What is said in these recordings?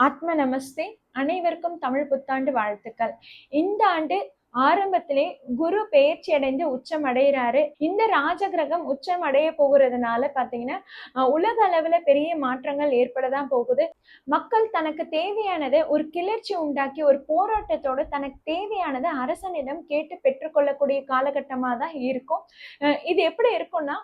ஆத்ம நமஸ்தே. அனைவருக்கும் தமிழ் புத்தாண்டு வாழ்த்துக்கள். இந்த ஆண்டு ஆரம்பத்திலே குரு பெயர்ச்சி அடைந்து உச்சம் அடைகிறாரு. இந்த ராஜகிரகம் உச்சம் அடைய போகிறதுனால பாத்தீங்கன்னா உலக அளவுல பெரிய மாற்றங்கள் ஏற்படதான் போகுது. மக்கள் தனக்கு தேவையானதை ஒரு கிளர்ச்சி உண்டாக்கி ஒரு போராட்டத்தோட தனக்கு தேவையானதை அரசனிடம் கேட்டு பெற்றுக்கொள்ளக்கூடிய காலகட்டமா தான் இருக்கும். இது எப்படி இருக்கும்னா,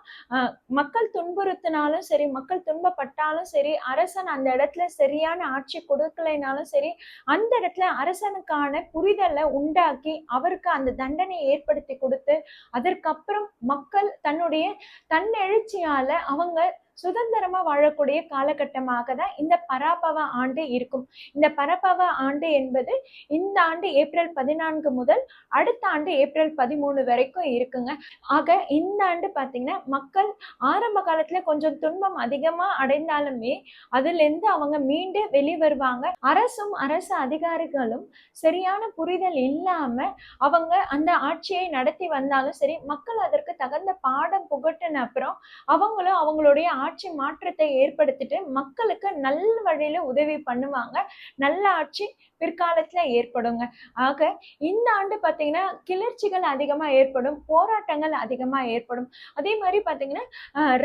மக்கள் துன்புறுத்தினாலும் சரி, மக்கள் துன்பப்பட்டாலும் சரி, அரசன் அந்த இடத்துல சரியான ஆட்சி கொடுக்கலைனாலும் சரி, அந்த இடத்துல அரசனுக்கான புரிதலை உண்டாக்கி அவருக்கு அந்த தண்டனையை ஏற்படுத்தி கொடுத்து, அதற்கப்புறம் மக்கள் தன்னுடைய தன்னெழுச்சியால அவங்க சுதந்திரமா வாழக்கூடிய காலகட்டமாக தான் இந்த பராபவ ஆண்டு இருக்கும். இந்த பராபவ ஆண்டு என்பது இந்த ஆண்டு ஏப்ரல் 14 முதல் அடுத்த ஆண்டு ஏப்ரல் 13 வரைக்கும் இருக்குங்க. ஆக இந்த ஆண்டு பாத்தீங்கன்னா மக்கள் ஆரம்ப காலத்துல கொஞ்சம் துன்பம் அதிகமா அடைந்தாலுமே அதுல இருந்து அவங்க மீண்டு வெளிவருவாங்க. அரசும் அரசு அதிகாரிகளும் சரியான புரிதல் இல்லாம அவங்க அந்த ஆட்சியை நடத்தி வந்தாலும் சரி, மக்கள் அதற்கு தகுந்த பாடம் புகட்டின அப்புறம் அவங்களும் அவங்களுடைய ஆட்சி மாற்றத்தை ஏற்படுத்திட்டு மக்களுக்கு நல்ல வழியில உதவி பண்ணுவாங்க. நல்ல ஆட்சி பிற்காலத்துல ஏற்படுங்க. ஆக இந்த ஆண்டு பாத்தீங்கன்னா கிளர்ச்சிகள் அதிகமா ஏற்படும், போராட்டங்கள் அதிகமா ஏற்படும். அதே மாதிரி பாத்தீங்கன்னா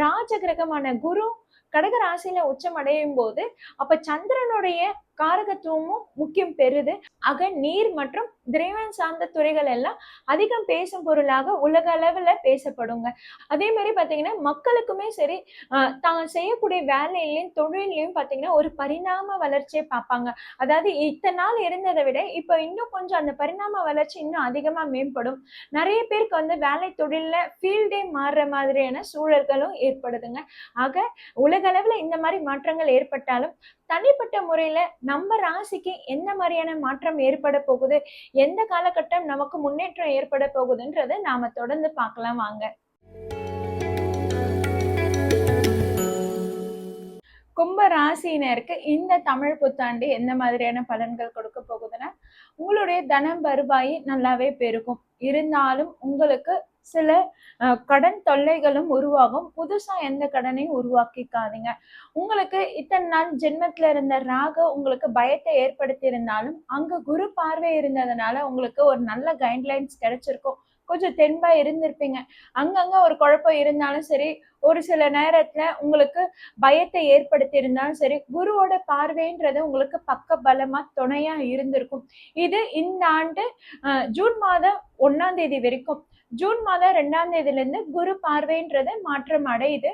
ராஜகிரகமான குரு கடக ராசியில உச்சம் அடையும் போது அப்ப சந்திரனுடைய காரகத்துவமும் முக்கியம் பெறுது. ஆக நீர் மற்றும் திரவம் சார்ந்த துறைகள் எல்லாம் அதிகம் பேசும் பொருளாக உலக அளவுல பேசப்படுங்க. அதே மாதிரி பாத்தீங்கன்னா மக்களுக்குமே சரி, தான் செய்யக்கூடிய வேலையிலையும் தொழிலையும் பாத்தீங்கன்னா ஒரு பரிணாம வளர்ச்சியை பார்ப்பாங்க. அதாவது இத்தனை நாள் இருந்ததை விட இப்ப இன்னும் கொஞ்சம் அந்த பரிணாம வளர்ச்சி இன்னும் அதிகமா மேம்படும். நிறைய பேருக்கு வந்து வேலை தொழில்ல ஃபீல்டே மாறுற மாதிரியான சூழல்களும் ஏற்படுதுங்க. ஆக உலக அளவுல இந்த மாதிரி மாற்றங்கள் ஏற்பட்டாலும் தனிப்பட்ட முறையில நம்ம ராசிக்கு என்ன மாதிரியான மாற்றம் ஏற்பட போகுது, எந்த காலகட்டம் நமக்கு முன்னேற்றம் ஏற்பட போகுதுன்றதை நாம தொடர்ந்து பார்க்கலாம் வாங்க. கும்ப ராசியினருக்கு இந்த தமிழ் புத்தாண்டு எந்த மாதிரியான பலன்கள் கொடுக்க போகுதுன்னா, உங்களுடைய தனம் வருவாய் நல்லாவே பெருகும். இருந்தாலும் உங்களுக்கு சில கடன் தொல்லைகளும் உருவாகும். புதுசா எந்த கடனையும் உருவாக்கிக்காதீங்க. உங்களுக்கு இத்தனை நாள் ஜென்மத்துல இருந்த ராகு உங்களுக்கு பயத்தை ஏற்படுத்தி இருந்தாலும் அங்க குரு பார்வை இருந்ததுனால உங்களுக்கு ஒரு நல்ல கைட்லைன்ஸ் கிடைச்சிருக்கும். கொஞ்சம் தென்பா இருந்திருப்பீங்க. அங்கங்க ஒரு குழப்பம் இருந்தாலும் சரி, ஒரு சில நேரத்துல உங்களுக்கு பயத்தை ஏற்படுத்தி இருந்தாலும் சரி, குருவோட பார்வைன்றது உங்களுக்கு பக்க பலமா துணையா இருந்திருக்கும். இது இந்த ஆண்டு ஜூன் மாதம் 1ஆம் தேதி வரைக்கும். ஜூன் மாதம் 2ஆம் தேதியில இருந்து குரு பார்வைன்றது மாற்றம் அடையுது.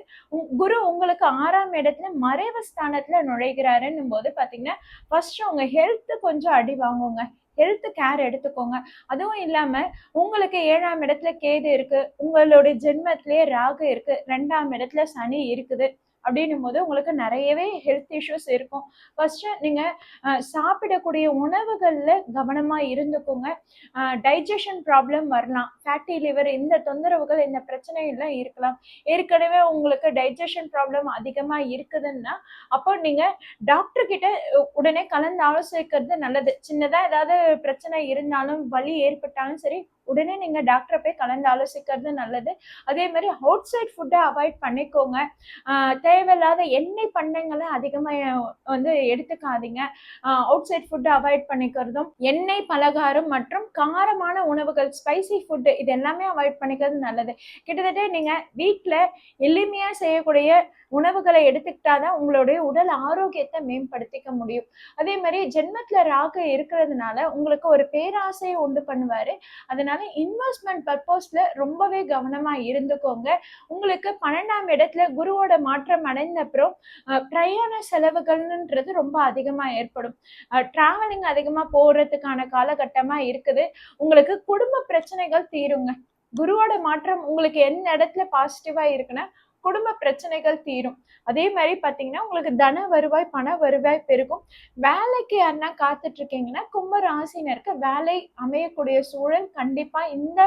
குரு உங்களுக்கு 6ஆம் இடத்துல மறைவு ஸ்தானத்துல நுழைகிறாருன்னும் போது பாத்தீங்கன்னா ஃபர்ஸ்ட் உங்க ஹெல்த் கொஞ்சம் அடி வாங்குங்க. ஹெல்த் கேர் எடுத்துக்கோங்க. அதுவும் இல்லாம உங்களுக்கு 7ஆம் இடத்துல கேது இருக்கு, உங்களுடைய ஜென்மத்திலேயே ராகு இருக்கு, 2ஆம் இடத்துல சனி இருக்குது. அப்படின்னும் போது உங்களுக்கு நிறையவே ஹெல்த் இஷ்யூஸ் இருக்கும். ஃபர்ஸ்ட் நீங்க சாப்பிடக்கூடிய உணவுகள்ல கவனமா இருந்துக்கோங்க. டைஜஷன் ப்ராப்ளம் வரலாம், ஃபேட்டி லிவர், இந்த தொந்தரவுகள் இந்த பிரச்சனைகள்லாம் இருக்கலாம். ஏற்கனவே உங்களுக்கு டைஜஷன் ப்ராப்ளம் அதிகமா இருக்குதுன்னா அப்போ நீங்க டாக்டர் கிட்ட உடனே கலந்து ஆலோசிக்கிறது நல்லது. சின்னதா ஏதாவது பிரச்சனை இருந்தாலும் வலி ஏற்பட்டாலும் சரி, உடனே நீங்க டாக்டரை போய் கலந்து ஆலோசிக்கிறது நல்லது. அதே மாதிரி அவுட் சைட் ஃபுட்டை அவாய்ட் பண்ணிக்கோங்க. தேவையில்லாத எண்ணெய் பண்டங்களை அதிகமா வந்து எடுத்துக்காதீங்க. அவுட் சைட் ஃபுட்டை அவாய்ட் பண்ணிக்கிறதும், எண்ணெய் பலகாரம் மற்றும் காரமான உணவுகள், ஸ்பைசி ஃபுட்டு, இது எல்லாமே அவாய்ட் பண்ணிக்கிறது நல்லது. கிட்டத்தட்ட நீங்க வீட்டுல எளிமையா செய்யக்கூடிய உணவுகளை எடுத்துக்கிட்டாதான் உங்களுடைய உடல் ஆரோக்கியத்தை மேம்படுத்திக்க முடியும். அதே மாதிரி ஜென்மத்துல ராகு இருக்கிறதுனால உங்களுக்கு ஒரு பேராசையை உண்டு பண்ணுவாரு. அதனால இன்வெஸ்ட்மெண்ட் பர்பஸ்ல ரொம்பவே கவனமா இருந்துக்கோங்க. உங்களுக்கு 12ஆம் இடத்துல குருவோட மாற்றம் அடைந்த அப்புறம் பிரயாண செலவுகள்ன்றது ரொம்ப அதிகமா ஏற்படும். டிராவலிங் அதிகமா போறதுக்கான காலகட்டமா இருக்குது. உங்களுக்கு குடும்ப பிரச்சனைகள் தீருங்க. குருவோட மாற்றம் உங்களுக்கு எந்த இடத்துல பாசிட்டிவா இருக்குன்னா குடும்ப பிரச்சனைகள் தீரும். அதே மாதிரி பாத்தீங்கன்னா உங்களுக்கு தன வருவாய் பண வருவாய் பெருகும். வேலைக்கு யாருன்னா காத்துட்டு இருக்கீங்கன்னா கும்ப ராசினருக்கு வேலை அமையக்கூடிய சூழல் கண்டிப்பா இந்த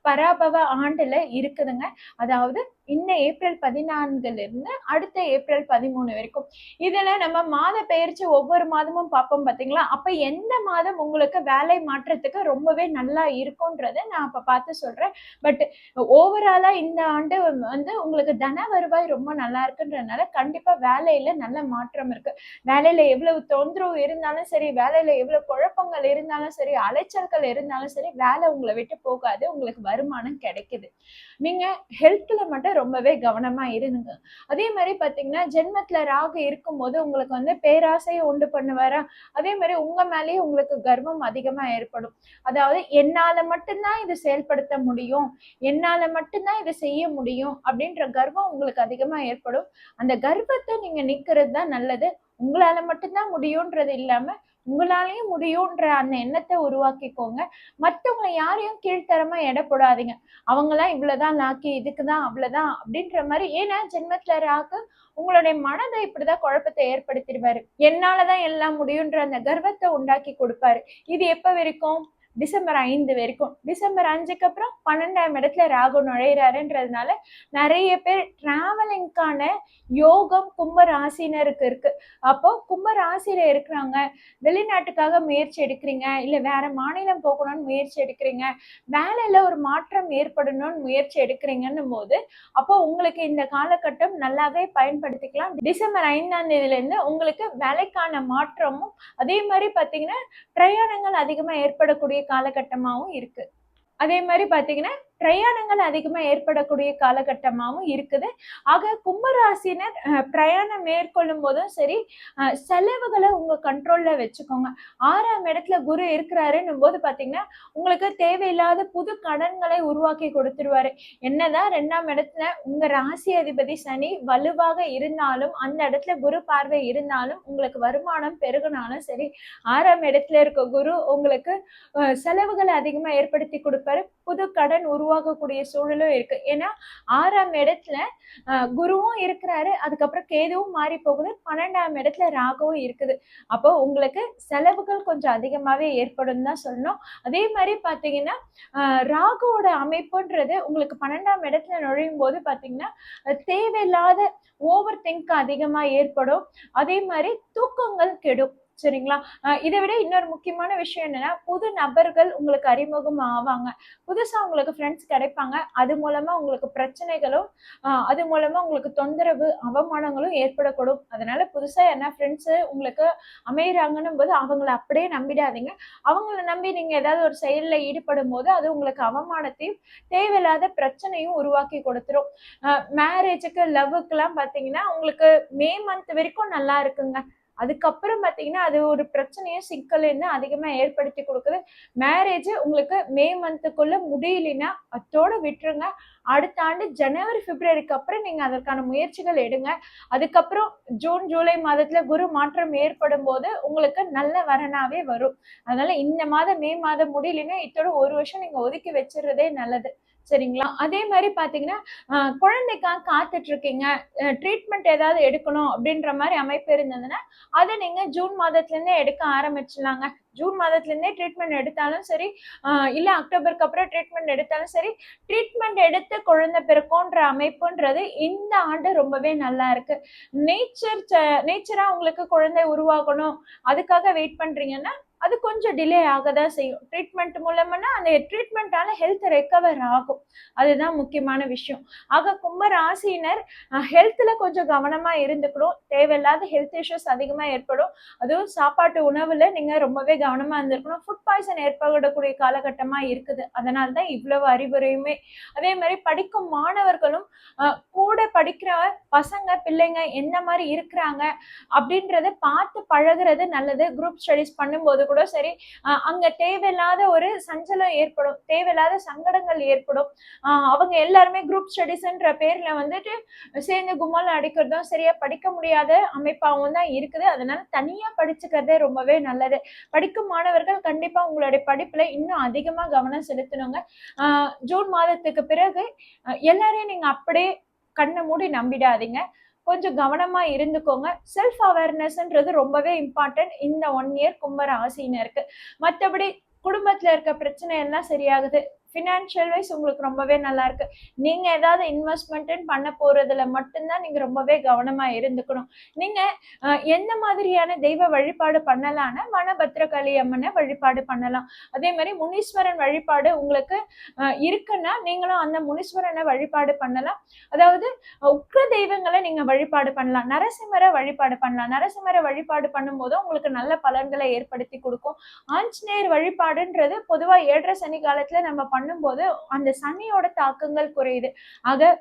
பராபவ ஆண்டுல இருக்குதுங்க. அதாவது இந்த ஏப்ரல் 14 இருந்து அடுத்த ஏப்ரல் 13 வரைக்கும். இதுல நம்ம மாத பெயர்ச்சி ஒவ்வொரு மாதமும் பார்ப்போம் பாத்தீங்களா? அப்ப எந்த மாதம் உங்களுக்கு வேலை மாற்றத்துக்கு ரொம்பவே நல்லா இருக்கும்ன்றத நான் அப்ப பார்த்து சொல்றேன். பட் ஓவராலா இந்த ஆண்டு வந்து உங்களுக்கு தன வருவாய் ரொம்ப நல்லா இருக்குன்றதுனால கண்டிப்பா வேலையில நல்ல மாற்றம் இருக்கு. வேலையில எவ்வளவு தொந்தரவு இருந்தாலும் சரி, வேலையில எவ்வளவு குழப்பங்கள் இருந்தாலும் சரி, அலைச்சல்கள் இருந்தாலும் சரி, வேலை உங்களை விட்டு போகாது. உங்களுக்கு வருமானம் கிடைக்குது. நீங்க ஹெல்த்ல மட்டும் ரொம்பவே கவனமா இருங்க. அதே மாதிரி பாத்தீங்கன்னா ஜென்மத்துல ராகு இருக்கும்போது உங்களுக்கு வந்து பேராசையை உண்டு பண்ணுவாரா, அதே மாதிரி உங்க மேலேயே உங்களுக்கு கர்வம் அதிகமா ஏற்படும். அதாவது என்னால மட்டும்தான் இது செயல்படுத்த முடியும், என்னால மட்டும்தான் இதை செய்ய முடியும் அப்படின்ற கர்வம் உங்களுக்கு அதிகமா ஏற்படும். அந்த கர்வத்தை நீங்க நீக்கிறது தான் நல்லது. உங்களால மட்டும்தான் முடியும்ன்றது இல்லாம உங்களாலையும் முடியும்ன்ற அந்த எண்ணத்தை உருவாக்கிக்கோங்க. மற்றவங்களை யாரையும் கீழ்த்தரமா எடை போடாதீங்க. அவங்களாம் இவ்வளவுதான் லாக்கி, இதுக்குதான் அவ்வளவுதான் அப்படின்ற மாதிரி. ஏன்னா ஜென்மத்துல ராகு உங்களுடைய மனதை இப்படிதான் குழப்பத்தை ஏற்படுத்திடுவாரு. என்னாலதான் எல்லாம் முடியுன்ற அந்த கர்வத்தை உண்டாக்கி கொடுப்பாரு. இது எப்ப வரைக்கும்? டிசம்பர் 5 வரைக்கும். டிசம்பர் 5க்கு அப்புறம் 12ஆம் இடத்துல ராகு நுழையிறாருன்றதுனால நிறைய பேர் டிராவலிங்கான யோகம் கும்ப ராசினருக்கு இருக்கு. அப்போ கும்ப ராசியில இருக்கிறாங்க, வெளிநாட்டுக்காக முயற்சி எடுக்கிறீங்க, இல்ல வேற மாநிலம் போகணும்னு முயற்சி எடுக்கிறீங்க, வேலையில ஒரு மாற்றம் ஏற்படணும்னு முயற்சி எடுக்கிறீங்கன்னும் போது அப்போ உங்களுக்கு இந்த காலகட்டம் நல்லாவே பயன்படுத்திக்கலாம். டிசம்பர் 5ஆம் தேதியில இருந்து உங்களுக்கு வேலைக்கான மாற்றமும் அதே மாதிரி பாத்தீங்கன்னா பிரயாணங்கள் அதிகமா ஏற்படக்கூடிய காலகட்டமாவும் இருக்கு. அதே மாதிரி பாத்தீங்கன்னா பிரயாணங்கள் அதிகமா ஏற்படக்கூடிய காலகட்டமாவும் இருக்குது. ஆக கும்பராசினர் பிரயாணம் மேற்கொள்ளும் போதும் சரி, செலவுகளை உங்க கண்ட்ரோல்ல வச்சுக்கோங்க. 6ஆம் இடத்துல குரு இருக்கிறாருன்னும் போது பாத்தீங்கன்னா உங்களுக்கு தேவையில்லாத புது கடன்களை உருவாக்கி கொடுத்துருவாரு. என்னதான் 2ஆம் இடத்துல உங்க ராசி அதிபதி சனி வலுவாக இருந்தாலும், அந்த இடத்துல குரு பார்வை இருந்தாலும், உங்களுக்கு வருமானம் பெருகினாலும் சரி, 6ஆம் இடத்துல இருக்க குரு உங்களுக்கு செலவுகளை அதிகமா ஏற்படுத்தி கொடுப்பாரு. புது கடன் உருவாகக்கூடிய சூழலும் இருக்கு. ஏன்னா 6ஆம் இடத்துல குருவும் இருக்கிறாரு, அதுக்கப்புறம் கேதுவும் மாறி போகுது, 12ஆம் இடத்துல ராகுவும் இருக்குது. அப்போ உங்களுக்கு செலவுகள் கொஞ்சம் அதிகமாவே ஏற்படும் தான் சொல்லணும். அதே மாதிரி பாத்தீங்கன்னா ராகுவோட அமைப்புன்றது உங்களுக்கு 12ஆம் இடத்துல நுழையும் போது பாத்தீங்கன்னா தேவையில்லாத ஓவர் திங்க் அதிகமா ஏற்படும். அதே மாதிரி தூக்கங்கள் கெடும். சரிங்களா? இதை விட இன்னொரு முக்கியமான விஷயம் என்னன்னா, புது நபர்கள் உங்களுக்கு அறிமுகம் ஆவாங்க, புதுசா உங்களுக்கு ஃப்ரெண்ட்ஸ் கிடைப்பாங்க. அது மூலமா உங்களுக்கு பிரச்சனைகளும் அது மூலமா உங்களுக்கு தொந்தரவு அவமானங்களும் ஏற்படக்கூடும். அதனால புதுசா என்ன ஃப்ரெண்ட்ஸ் உங்களுக்கு அமையறாங்கன்னும் போது அவங்கள அப்படியே நம்பிடாதீங்க. அவங்கள நம்பி நீங்க ஏதாவது ஒரு செயல்ல ஈடுபடும் போது அது உங்களுக்கு அவமானத்தையும் தேவையில்லாத பிரச்சனையும் உருவாக்கி கொடுத்துரும். மேரேஜுக்கு லவ்வுக்கு எல்லாம் பாத்தீங்கன்னா உங்களுக்கு மே மந்த் வரைக்கும் நல்லா இருக்குங்க. அதுக்கப்புறம் பாத்தீங்கன்னா அது ஒரு பிரச்சனையும் சிக்கலையும் அதிகமா ஏற்படுத்தி கொடுக்குது. மேரேஜ் உங்களுக்கு மே மந்த்துக்குள்ள முடியலன்னா அதோட விட்டுருங்க. அடுத்த ஆண்டு ஜனவரி பிப்ரவரிக்கு அப்புறம் நீங்க அதற்கான முயற்சிகள் எடுங்க. அதுக்கப்புறம் ஜூன் ஜூலை மாதத்துல குரு மாற்றம் ஏற்படும் போது உங்களுக்கு நல்ல வரனாவே வரும். அதனால இந்த மாதம் மே மாதம் முடியலன்னா இதோட ஒரு வருஷம் நீங்க ஒதுக்கி வச்சிருறதே நல்லது. சரிங்களா? அதே மாதிரி பாத்தீங்கன்னா குழந்தைக்காக காத்துட்டு இருக்கீங்க, ட்ரீட்மெண்ட் ஏதாவது எடுக்கணும் அப்படின்ற மாதிரி அமைப்பு இருந்ததுன்னா அதை நீங்க ஜூன் மாதத்துல இருந்தே எடுக்க ஆரம்பிச்சிடலாங்க. ஜூன் மாதத்துல இருந்தே ட்ரீட்மெண்ட் எடுத்தாலும் சரி, இல்ல அக்டோபருக்கு அப்புறம் ட்ரீட்மெண்ட் எடுத்தாலும் சரி, ட்ரீட்மெண்ட் எடுத்து குழந்தை பிறக்கும்ன்ற அமைப்புன்றது இந்த ஆண்டு ரொம்பவே நல்லா இருக்கு. நேச்சரா உங்களுக்கு குழந்தை உருவாகணும் அதுக்காக வெயிட் பண்றீங்கன்னா அது கொஞ்சம் டிலே ஆகதான் செய்யும். ட்ரீட்மெண்ட் மூலமானா அந்த ட்ரீட்மெண்டால ஹெல்த் ரெக்கவர் ஆகும். அதுதான் முக்கியமான விஷயம். ஆக கும்ப ராசியினர் ஹெல்த்ல கொஞ்சம் கவனமா இருந்துக்கணும். தேவையில்லாத ஹெல்த் இஷ்யூஸ் அதிகமா ஏற்படும். அதுவும் சாப்பாட்டு உணவுல நீங்க ரொம்பவே கவனமா இருந்திருக்கணும். ஃபுட் பாய்சன் ஏற்படக்கூடிய காலகட்டமா இருக்குது. அதனால்தான் இவ்வளவு அறிவுரையுமே. அதே மாதிரி படிக்கும் மாணவர்களும் கூட படிக்கிற பசங்க பிள்ளைங்க எந்த மாதிரி இருக்கிறாங்க அப்படின்றத பார்த்து பழகுறது நல்லது. குரூப் ஸ்டடிஸ் பண்ணும்போது கூட சரி, அங்க தேவையில்லாத ஒரு சஞ்சலம் ஏற்படும், தேவையில்லாத சங்கடங்கள் ஏற்படும். அவங்க எல்லாருமே குரூப் ஸ்டடிஸ்ன்ற பேர்ல வந்துட்டு சேர்ந்து கும்பல் அடிக்கிறதும் சரியா படிக்க முடியாத அமைப்பாகவும் தான் இருக்குது. அதனால தனியா படிச்சுக்கிறதே ரொம்பவே நல்லது. படிக்கும் மாணவர்கள் கண்டிப்பா உங்களுடைய படிப்புல இன்னும் அதிகமா கவனம் செலுத்தணுங்க. ஜூன் மாதத்துக்கு பிறகு எல்லாரையும் நீங்க அப்படியே கண்ணை மூடி நம்பிடாதீங்க. கொஞ்சம் கவனமா இருந்துக்கோங்க. செல்ஃப் அவேர்னஸ்ன்றது ரொம்பவே இம்பார்ட்டன்ட் இந்த 1 இயர் கும்ப ராசினருக்கு. மற்றபடி குடும்பத்துல இருக்க பிரச்சனை எல்லாம் சரியாகுது, ஃபினான்ஷியல் வைஸ் உங்களுக்கு ரொம்பவே நல்லா இருக்கு. நீங்க ஏதாவது இன்வெஸ்ட்மெண்ட் பண்ண போறதுல மட்டும்தான் நீங்க ரொம்பவே கவனமா இருந்துக்கணும். நீங்க எந்த மாதிரியான தெய்வ வழிபாடு பண்ணலாம்னா வனபத்ரகாளி அம்மனை வழிபாடு பண்ணலாம். அதே மாதிரி முனீஸ்வரன் வழிபாடு உங்களுக்கு இருக்குன்னா நீங்களும் அந்த முனீஸ்வரனை வழிபாடு பண்ணலாம். அதாவது உக்ர தெய்வங்களை நீங்க வழிபாடு பண்ணலாம். நரசிம்மரை வழிபாடு பண்ணலாம். நரசிம்மரை வழிபாடு பண்ணும்போது உங்களுக்கு நல்ல பலன்களை ஏற்படுத்தி கொடுக்கும். ஆஞ்சநேயர் வழிபாடுன்றது பொதுவா 7.5 சனி காலத்துல நம்ம பண்ணும்போது அந்த சனியோட தாக்கங்கள் குறையுது. ஆக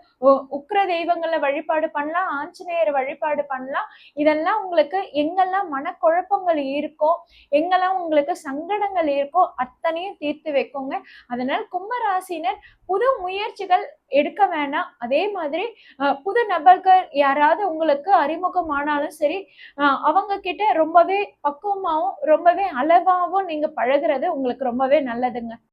உக்ர தெய்வங்களை வழிபாடு பண்ணலாம், ஆஞ்சநேயர் வழிபாடு பண்ணலாம். இதெல்லாம் உங்களுக்கு எங்கெல்லாம் மனக்குழப்பங்கள் இருக்கோ, எங்கெல்லாம் உங்களுக்கு சங்கடங்கள் இருக்கோ அத்தனையும் தீர்த்து வைக்குங்க. அதனால கும்பராசினர் புது முயற்சிகள் எடுக்க வேணாம். அதே மாதிரி புது நபர்கள் யாராவது உங்களுக்கு அறிமுகமானாலும் சரி, அவங்க கிட்ட ரொம்பவே பக்குவமாவும் ரொம்பவே அளவாவும் நீங்க பழகுறது உங்களுக்கு ரொம்பவே நல்லதுங்க.